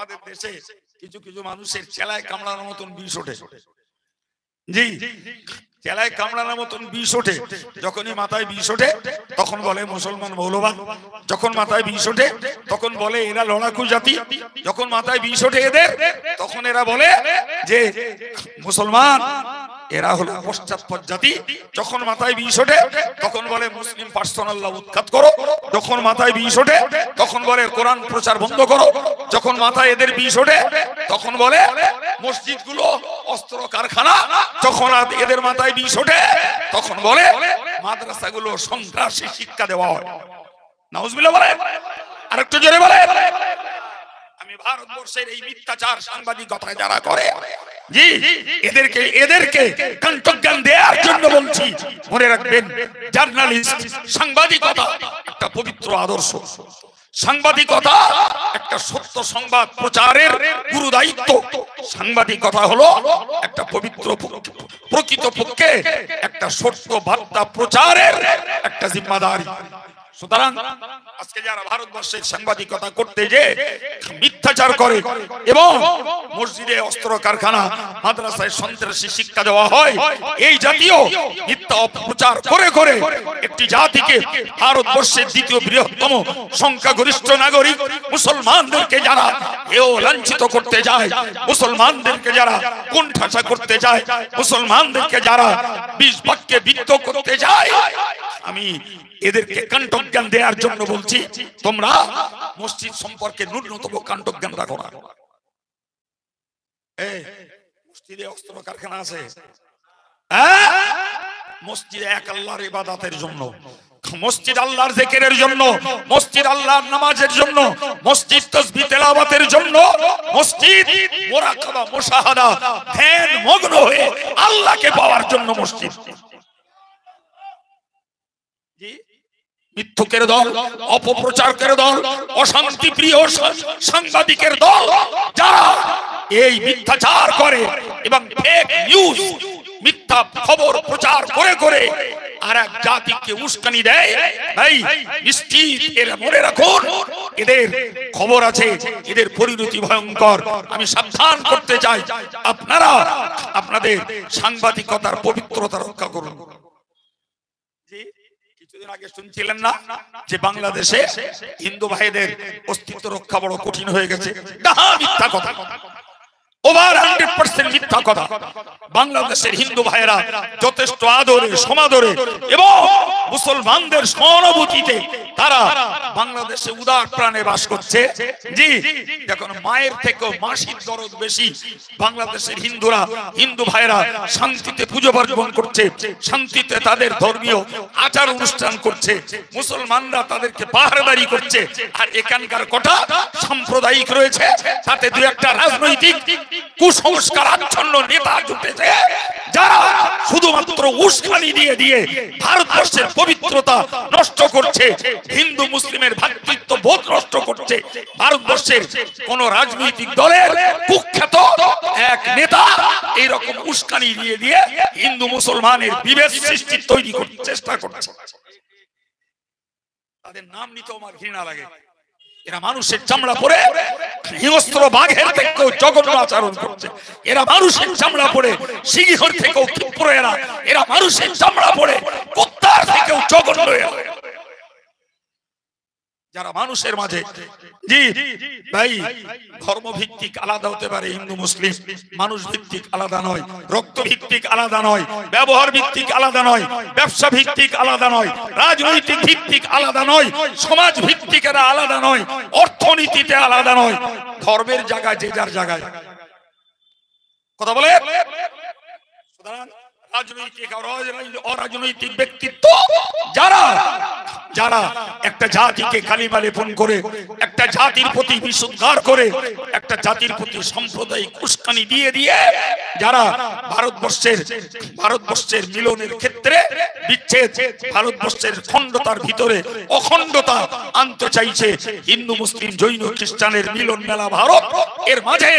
আমাদের দেশে কিছু কিছু মানুষের চেলায় কামড়ানোর মতন বিষ ওঠে। জি, চেলায় কামড়ানোর মতন বিষ ওঠে। যখনই মাথায় বিষ ওঠে তখন বলে মুসলমান মৌলবাদ। যখন মাথায় বিষ ওঠে তখন বলে এরা লড়াকু জাতি। যখন মাথায় বিষ ওঠে এদের, তখন এরা বলে যে মুসলমান, এরা হলো পশ্চাৎপদ জাতি। যখন মাথায় বিষ ওঠে তখন বলে মুসলিম পার্সোনাল ল উৎখাত করো। যখন মাথায় বিষ ওঠে তখন বলে কোরআন প্রচার বন্ধ করো। যখন মাথায় এদের বিষ ওঠে তখন বলে মসজিদগুলো অস্ত্র কারখানা। যখন এদের মাথায় বিষ ওঠে তখন বলে মাদ্রাসাগুলো সন্ত্রাসী শিক্ষা দেওয়া হয়। নাউজুবিল্লাহ বলে, আরেকটু জোরে বলে। আমি ভারতবর্ষের এই মিথ্যাচার সাংবাদিকতা যারা করে, জি, এদেরকে কণ্ঠজ্ঞান দেওয়ার জন্য বলছি। মনে রাখবেন, জার্নালিস্ট, সাংবাদিকতা একটা পবিত্র আদর্শ। সাংবাদিকতা একটা সত্য সংবাদ প্রচারের গুরু দায়িত্ব। সাংবাদিকতা হলো একটা পবিত্র, প্রকৃতপক্ষে একটা সত্য বার্তা প্রচারের একটা জিম্মাদারি। সুতরাং আজকে যারা ভারতবর্ষের সাংবাদিকতা করতে যে মিথ্যাচার করে এবং মসজিদে অস্ত্র কারখানা, মাদ্রাসায় সন্ত্রাসী শিক্ষা দেওয়া হয়, এই জাতীয় মিথ্যা অপপ্রচার করে করে একটি জাতিকে, ভারতবর্ষের দ্বিতীয় বৃহত্তম সংখ্যাগরিষ্ঠ নাগরিক মুসলমানদেরকে যারা এও লাঞ্ছিত করতে যায়, মুসলমানদেরকে যারা কোণঠাসা করতে যায়, মুসলমানদেরকে যারা বিষ বাক্যে বিদ্ধ করতে যায়, আমি এদেরকে কণ্ঠজ্ঞান দেওয়ার জন্য বলছি, তোমরা মসজিদ সম্পর্কে ন্যূনতম কণ্ঠজ্ঞান রাখো না। মসজিদে অস্ত্র কারখানা আছে, মসজিদে এক আল্লাহর ইবাদতের জন্য, মসজিদ আল্লাহর জিকিরের জন্য, মসজিদ আল্লাহর নামাজের জন্য, মসজিদ তাসবিহ তেলাওয়াতের জন্য, মসজিদ মুরাকাবা মুশাহাদা ধ্যান মগ্ন হয়ে আল্লাহকে পাওয়ার জন্য মসজিদ। মিথ্যুকের দল, অপপ্রচারকের দল, অশান্তি প্রিয় সাংবাদিকের দল যারা এই মিথ্যাচার করে এবং ফেক নিউজ, মিথ্যা খবর প্রচার করে করে আর এক জাতিকে উস্কানি দেয়, ভাই নিশ্চিত এরা মনে রাখুন, এদের খবর আছে, এদের পরিণতি ভয়ঙ্কর। আমি সাবধান করতে চাই, আপনারা আপনাদের সাংবাদিকতার পবিত্রতা রক্ষা করুন। কিছুদিন আগে শুনছিলেন না যে বাংলাদেশে হিন্দু ভাইদের অস্তিত্ব রক্ষা বড় কঠিন হয়ে গেছে? মিথ্যা কথা, ওভার 100% মিথ্যা কথা। বাংলাদেশের হিন্দু ভাইরা যথেষ্ট আদরে, সমাদরে এবং মুসলমানদের সহানুভূতিতে তারা বাংলাদেশে উদার প্রাণে বাস করছে। জি, এখন মায়ের থেকেও মাসির দরদ বেশি। বাংলাদেশের হিন্দুরা, হিন্দু ভাইরা শান্তিতে পুজো পার্বণ করছে, শান্তিতে তাদের ধর্মীয় আচার অনুষ্ঠান করছে, মুসলমানরা তাদেরকে পাহারাদারি করছে। আর এখানকার কটা সাম্প্রদায়িক রয়েছে, তাতে দু একটা রাজনৈতিক কুসংস্কার আচ্ছন্ন নেতা জুটেছে যারা শুধুমাত্র উস্কানি দিয়ে দিয়ে ভারতবর্ষের পবিত্রতা নষ্ট করছে, হিন্দু মুসলিমের ভ্রাতৃত্ব বোধ নষ্ট করছে। ভারতবর্ষের কোন রাজনৈতিক দলের কুখ্যাত এক নেতা এইরকম উস্কানি দিয়ে দিয়ে হিন্দু মুসলমানের বিভেদ সৃষ্টি তৈরি করতে চেষ্টা করছে। তাদের নাম নিতে আমার ঘৃণা লাগে। এরা মানুষের চামড়া পরে হিংস্র বাঘের থেকেও জঘন্য আচরণ করছে। এরা মানুষের চামড়া পরে সিংহের থেকেও ক্ষিপ্র। এরা মানুষের চামড়া পরে কুত্তার থেকেও জঘন্য। যারা মানুষের মাঝে, জি ভাই, ধর্ম ভিত্তিক আলাদা হতে পারে হিন্দু মুসলিম, মানুষ ভিত্তিক আলাদা নয়, রক্ত ভিত্তিক আলাদা নয়, ব্যবহার ভিত্তিক আলাদা নয়, ব্যবসা ভিত্তিক আলাদা নয়, রাজনৈতিক ভিত্তিক আলাদা নয়, সমাজ ভিত্তিক এরা আলাদা নয়, অর্থনীতিতে আলাদা নয়। ধর্মের জায়গায় যে যার জায়গায় কথা বলে। রাজনৈতিক আর অরাজনৈতিক ব্যক্তিত্ব যারা যারা একটা জাতিকে কালিমা লেপন করে, একটা জাতির প্রতি বিশুদ্ধার করে, একটা জাতির প্রতি সাম্প্রদায়িক উস্কানি দিয়ে দিয়ে যারা ভারতবর্ষের মিলনের ক্ষেত্রে বিচ্ছেদ, ভারতবর্ষের খণ্ডতার ভিতরে অখণ্ডতা আনতে চাইছে, হিন্দু মুসলিম জৈন খ্রিস্টানের মিলন মেলা ভারত, এর মাঝে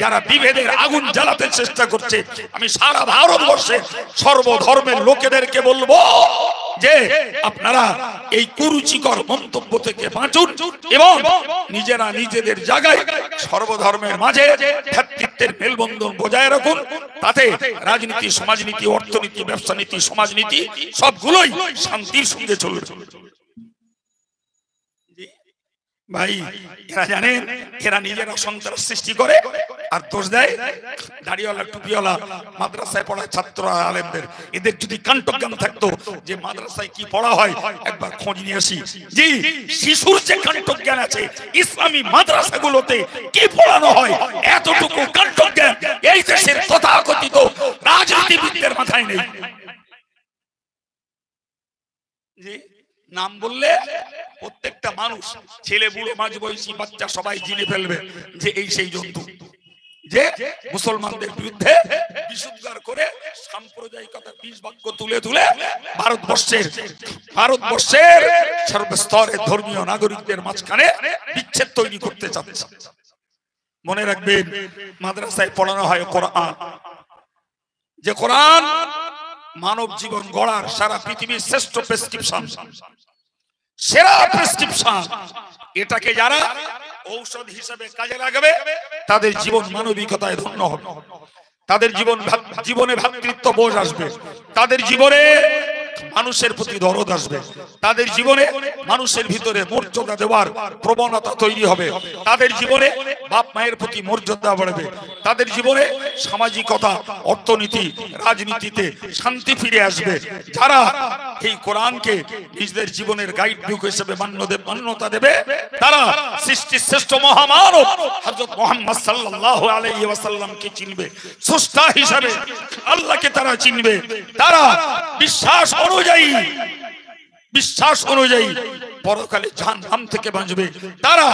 যারা বিভেদের আগুন জ্বালাতে চেষ্টা করছে, আমি সারা ভারতবর্ষে সর্বধর্মের লোকেদেরকে বলবো, যে আপনারা এই কুরুচিকর মন্তব্য থেকে বাঁচুন এবং নিজেরা নিজেদের জায়গায় সর্বধর্মের মাঝে ভ্রাতৃত্বের মেলবন্ধন বজায় রাখুন। তাতে রাজনীতি, সমাজনীতি, অর্থনীতি, ব্যবসা নীতি, সমাজনীতি সবগুলোই শান্তির সঙ্গে চলবে। ভাই এরা জানেন, এরা নিজেরা সন্ত্রাস সৃষ্টি করে আর দোষ দেয় দাড়িওয়ালা টুপিওয়ালা মাদ্রাসায় পড়ায় ছাত্র আলেমদের। এদের যদি কাণ্ঠজ্ঞান থাকতো যে মাদ্রাসায় কি পড়া হয় একবার খোঁজ নিয়ে আসি। জি, শিশুর যে কাণ্ঠজ্ঞান আছে ইসলামী মাদ্রাসাগুলোতে কি পড়ানো হয় এতটুকু কাণ্ঠজ্ঞান এই দেশের তথাকথিত রাজনীতিবিদদের মাথায় নেই। জি, নাম বললে প্রত্যেকটা মানুষ, ছেলে বুড়ো মাঝবয়সী বাচ্চা সবাই জিনে ফেলবে যে এই সেই জন্তু যে মুসলমানদের বিরুদ্ধে বিশুদ্ধার করে সাম্প্রদায়িকতার বিষ বাক্য তুলে তুলে ভারতবর্ষের সর্বস্তরের ধর্মীয় নাগরিকদের মাঝখানে বিচ্ছেদ তৈরি করতে চাচ্ছে। মনে রাখবেন, মাদ্রাসায় পড়ানো হয় কোরআন, যে কোরআন মানব জীবন গড়ার সারা পৃথিবীর শ্রেষ্ঠ প্রেসক্রিপশন, সেরা প্রেসক্রিপশন। এটাকে যারা ঔষধ হিসেবে কাজে লাগাবে তাদের জীবন মানবিকতায় ধন্য হবে, তাদের জীবনে ভ্রাতৃত্ব বোধ আসবে, তাদের জীবনে মানুষের প্রতি দরদ আসবে, তাদের জীবনে মানুষের ভিতরে মর্যাদা দেওয়ার প্রবণতা তৈরি হবে, তাদের জীবনে বাপ মায়ের প্রতি মর্যাদা বাড়বে, তাদের জীবনে সামাজিকতা, অর্থনীতি, রাজনীতিতে শান্তি ফিরে আসবে। যারা এই কোরআনকে নিজেদের জীবনের গাইড বুক হিসেবে মান্যতা দেবে তারা সৃষ্টির শ্রেষ্ঠ মহামানব হযরত মুহাম্মদ সাল্লাল্লাহু আলাইহি ওয়াসাল্লামকে চিনবে, স্রষ্টা হিসেবে আল্লাহকে তারা চিনবে। তারা বিশ্বাস অনুযায়ী পরকালে জাহান্নাম থেকে বাঁচবে, তারা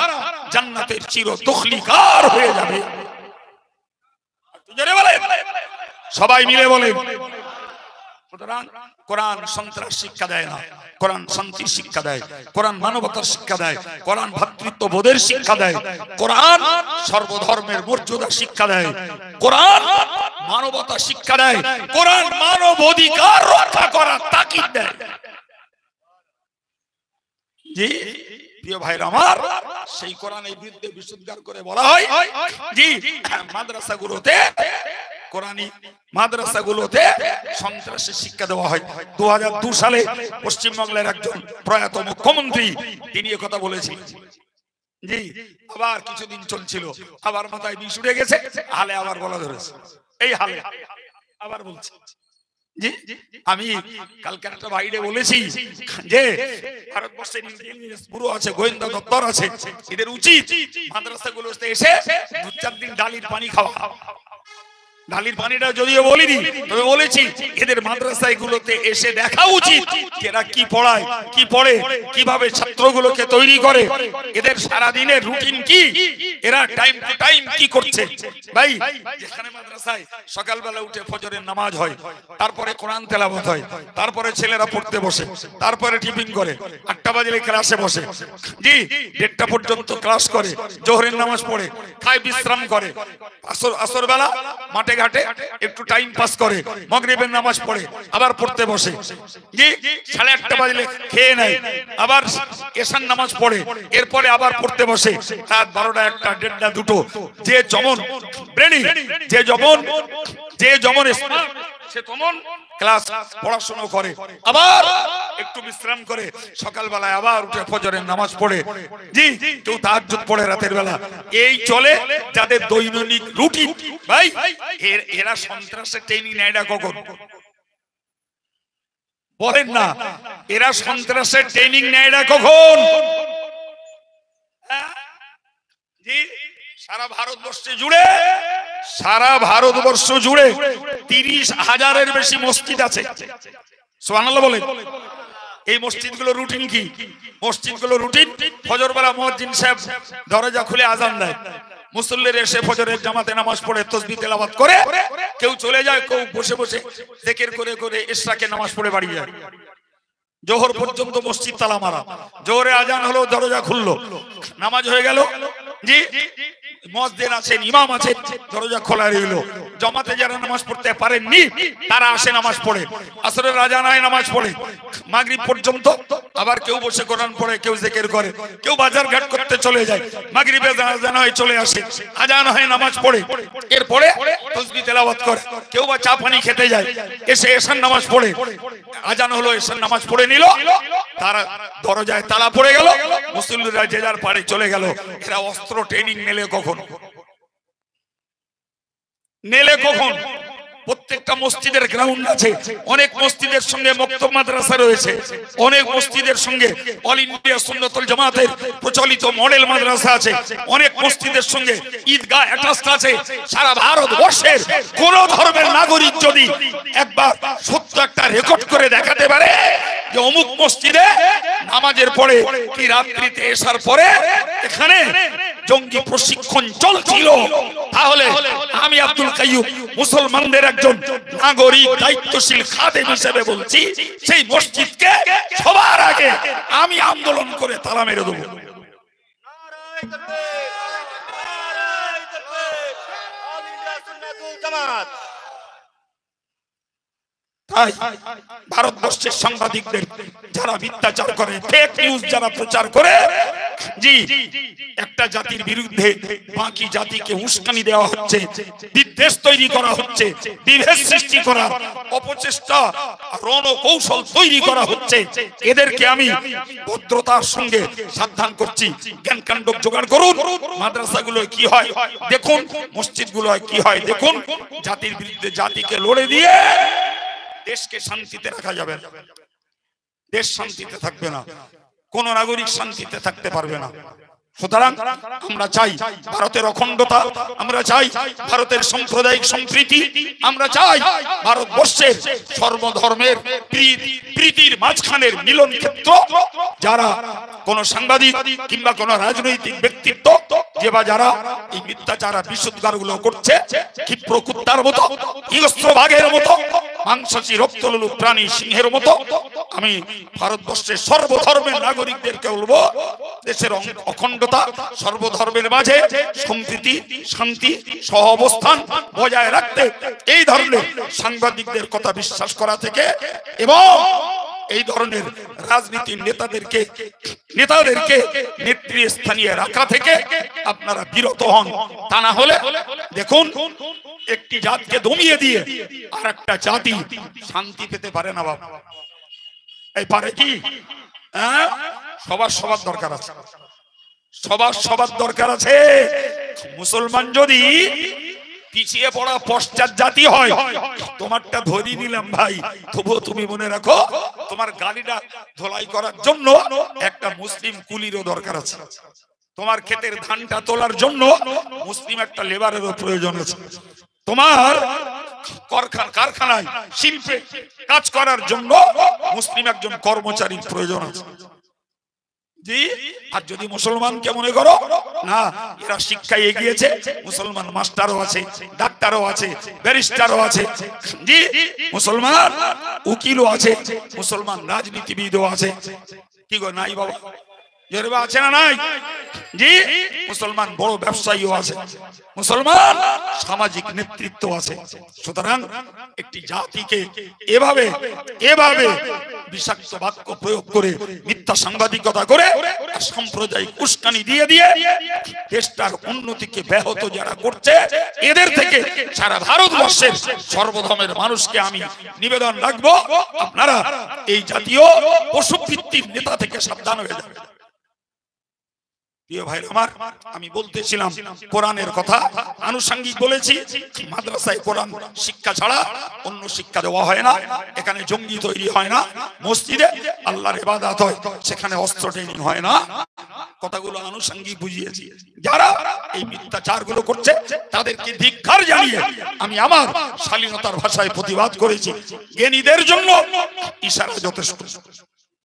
জান্নাতের চির দখলিকার হয়ে যাবে। সবাই মিলে বলে। সুতরাং কোরআন সন্ত্রাস শিক্ষা দেয় না, কোরআন শান্তির শিক্ষা দেয়, কোরআন মানবতার শিক্ষা দেয়, কোরআন ভ্রাতৃত্ববোধের শিক্ষা দেয়, কোরআন সর্বধর্মের মর্যাদা শিক্ষা দেয়, কোরআন মানবতা শিক্ষা দেয়, কোরআন মানব অধিকার রক্ষা করার তাকিদ দেয়। জি প্রিয় ভাইরা আমার, সেই কোরআনের বিরুদ্ধে বিশুদ্ধার করে বলা হয় জি মাদ্রাসাগুলোতে, কোরআনী মাদ্রাসাগুলোতে সন্ত্রাসের শিক্ষা দেওয়া হয়। 2002 সালে পশ্চিমবাংলার একজন প্রয়াত মুখ্যমন্ত্রী তিনি কথা বলেছিলেন। জি, আবার কিছুদিন চলছিল, আবার মাথায় বিষ উঠে গেছে, হালে আবার বলা ধরেছে, এই হালে আবার বলছে। জি, আমি কালকে একটা বাইরে বলেছি যে ভারতবর্ষের ইন্টেলিজেন্স ব্যুরো আছে, গোয়েন্দা দপ্তর আছে, এদের উচিত মাদ্রাসাগুলোতে এসে 2-4 দিন ডালির পানি খাওয়া। ডালির পানিটা যদিও বলিনি, তবে বলেছি এদের মাদ্রাসাগুলোতে এসে দেখা উচিত এরা কি পড়ায়, কি পড়ে, কিভাবে ছাত্রগুলোকে তৈরি করে, এদের সারা দিনের রুটিন কি, এরা টাইম টু টাইম কি করছে। ভাই যেখানে মাদ্রাসায় সকালবেলা উঠে ফজরের নামাজ হয়, তারপরে কোরআন তেলাওয়াত হয়, তারপরে ছেলেরা পড়তে বসে, তারপরে টিফিন করে, 8টা বাজলে ক্লাসে বসে, জি 1:30 পর্যন্ত ক্লাস করে, জোহরের নামাজ পড়ে, খায় বিশ্রাম করে, আসর বেলা মাঠে ঘাটে একটু টাইম পাস করে, মাগরিবের নামাজ পড়ে, আবার পড়তে বসে, জি 8:30 বাজলে খেয়ে নেয়, আবার এশার নামাজ পড়ে, এরপরে আবার পড়তে বসে, রাত 12টা 1টা 1:30 2টো। যে যেমন ব্রেনি, যে যেমন স্মার্ট, সে তেমন ক্লাস পড়াশোনা করে, আবার একটু বিশ্রাম করে, সকালবেলায় আবার উঠে ফজরের নামাজ পড়ে, জি কেউ তাহাজ্জুদ পড়ে রাতের বেলা। এই চলে যাদের দৈনন্দিন রুটিন। ভাই এরা সন্ত্রাসের ট্রেনিং নেয় না কখন? বলেন না, এরা সন্ত্রাসের ট্রেনিং নেয় না কখন? জি সারা ভারতবর্ষ জুড়ে 30,000-এর বেশি মসজিদ আছে। সুবহানাল্লাহ বলেন। এই মসজিদগুলো রুটিন কি? মসজিদগুলো রুটিন, ফজর বেলা মুয়াজ্জিন সাহেব দরজা খুলে আজান দেয়, মুসল্লিরা এসে ফজরের জামাতে নামাজ পড়ে তাসবিহ তেলাওয়াত করে, কেউ চলে যায়, কেউ বসে বসে জিকির করে করে ইশরাকে নামাজ পড়ে বাড়ি যায়। জোহর পর্যন্ত মসজিদ তালা মারা, জোহরে আজান হলো, দরজা খুললো, নামাজ হয়ে গেল, জি মুয়াজ্জিন আছেন, ইমাম আছেন, দরজা খোলা রইল, জমাতে যারা নামাজ পড়তে পারেননি তারা আসে নামাজ পড়ে, আসরের আজান হয় নামাজ পড়ে, মাগরিব পর্যন্ত আবার কেউ বসে কোরআন পড়ে, কেউ জিকির করে, কেউ বাজার ঘাট করতে চলে যায়, মাগরিবে আজান হয় চলে আসে, আজান হয় নামাজ পড়ে, এরপরে তাসবিহ তেলাওয়াত করে, কেউ বা চা পানি খেতে যায়, এসে এশার নামাজ পড়ে, আজান হলো এশার নামাজ পড়ে নিল, তারা দরজায় তালা পড়ে গেল, মুসল্লিরা যে যার পাড়ে চলে গেল। এরা অস্ত্র ট্রেনিং নিলে কখন? প্রত্যেকটা মসজিদের গ্রাউন্ড আছে, অনেক মসজিদের সঙ্গে মক্তব মাদ্রাসা রয়েছে, অনেক মসজিদের সঙ্গে অল ইন্ডিয়া সুন্নাতুল জামাতের প্রচলিত মডেল মাদ্রাসা আছে, অনেক মসজিদের সঙ্গে ঈদগাহ অ্যাটাচড আছে। সারা ভারতবর্ষের কোন ধর্মের নাগরিক যদি একবার সত্য একটা রেকর্ড করে দেখাতে পারে যে অমুক মসজিদে নামাজের পরে কি রাত্রিতে এসার পরে এখানে জঙ্গি প্রশিক্ষণ চলছিল, তাহলে আমি আব্দুল কাইয়ুম মুসলমানদের একজন নাগরিক দায়িত্বশীল খাদেম হিসেবে বলছি, সেই মসজিদকে সবার আগে আমি আন্দোলন করে তালা মেরে দেবো। তাই ভারতবর্ষের সাংবাদিকদের যারা মিথ্যাচার করে, ফেক নিউজ যারা প্রচার করে, জি একটা জাতির বিরুদ্ধে বাকি জাতিকে উস্কানি দেওয়া হচ্ছে, বিদ্বেষ তৈরি করা হচ্ছে, বিভেদ সৃষ্টি করার অপচেষ্টা রণকৌশল তৈরি করা হচ্ছে, এদেরকে আমি ভদ্রতার সঙ্গে সাবধান করছি। জ্ঞান কাণ্ড জোগাড় করুন, মাদ্রাসাগুলো কি হয় দেখুন, মসজিদগুলো কি হয় দেখুন, জাতির বিরুদ্ধে জাতিকে লড়ে দিয়ে দেশকে শান্তিতে রাখা যাবে না, দেশ শান্তিতে থাকবে না, কোন নাগরিক শান্তিতে থাকতে পারবে না। সুতরাং আমরা চাই ভারতের অখণ্ডতা, আমরা চাই ভারতের সাম্প্রদায়িক সম্প্রীতি, আমরা চাই ভারতবর্ষের সর্বধর্মের প্রীতির মাঝখানের মিলন ক্ষেত্র। যারা কোন সাংবাদিক কিংবা কোন রাজনৈতিক ব্যক্তিত্ব যে বা যারা এই মিথ্যাচার বিশুদ্ধার গুলো করছে, ক্ষিপ্র কুত্তার মতো, হিংস্র বাঘের মতো, মাংসাশী রক্তলোলুপ প্রাণী সিংহের মতো, আমি ভারতবর্ষের সর্বধর্মের নাগরিকদেরকে বলবো, দেশের অখণ্ডতা, সর্বধর্মের মাঝে সম্প্রীতি, শান্তি, সহাবস্থান বজায় রাখতে এই ধরনের সাংবাদিকদের কথা বিশ্বাস করা থেকে এবং এই ধরনের রাজনীতির নেতাদেরকে নেতৃস্থানীয় রাখা থেকে আপনারা বিরত হন। তা না হলে দেখুন, একটি জাতকে দমিয়ে দিয়ে আর একটা জাতি শান্তি পেতে পারে না। বাবা এই পারে কি? সবার দরকার আছে, সবার দরকার আছে। মুসলমান যদি পিছিয়ে পড়া পশ্চাৎ জাতি হয়, তোমারটা ধরি নিলাম ভাই, তবুও তুমি মনে রাখো তোমার গাড়িটা ধোলাই করার জন্য একটা মুসলিম কুলিরও দরকার আছে, তোমার ক্ষেতের ধানটা তোলার জন্য মুসলিম একটা লেবারেরও প্রয়োজন আছে, তোমার কারখানায় শিল্পে কাজ করার জন্য মুসলিম একজন কর্মচারীর প্রয়োজন আছে। জি, আর যদি মুসলমানকে মনে করো না এরা শিক্ষায় এগিয়েছে, মুসলমান মাস্টারও আছে, ডাক্তারও আছে, ব্যারিস্টারও আছে, জি মুসলমান উকিলও আছে, মুসলমান রাজনীতিবিদও আছে, কি গো নাই বাবা? আছে না নাই? জি, মুসলমান বড় ব্যবসায়ীও আছে, মুসলমান সামাজিক নেতৃত্ব আছে। সুতরাং একটি জাতিকে এভাবে বিষাক্ত বাক্য প্রয়োগ করে, মিথ্যা সাংবাদিকতা করে, সাম্প্রদায়িক উস্কানি দিয়ে দেশটার উন্নতিকে ব্যাহত যারা করছে, এদের থেকে সারা ভারতবর্ষের সর্বধর্মের মানুষকে আমি নিবেদন রাখবো, আপনারা এই জাতীয় পশুভিত্তিক নেতা থেকে সাবধান হয়ে যাবেন। প্রিয় ভাই আমার, আমি বলতেছিলাম কোরআনের কথা, আনুষঙ্গিক বলেছি, মাদ্রাসায় কোরআন শিক্ষা ছাড়া অন্য শিক্ষা দেওয়া হয় না, এখানে জঙ্গি তৈরি হয় না, মসজিদে আল্লাহর ইবাদত হয়, সেখানে অস্ত্র ট্রেনিং হয় না। কথাগুলো আনুষঙ্গিক বুঝিয়েছি। যারা এই মিথ্যাচার গুলো করছে তাদেরকে ধিক্কার জানিয়ে আমি আমার শালীনতার ভাষায় প্রতিবাদ করেছি। জ্ঞানীদের জন্য ইশারা যথেষ্ট।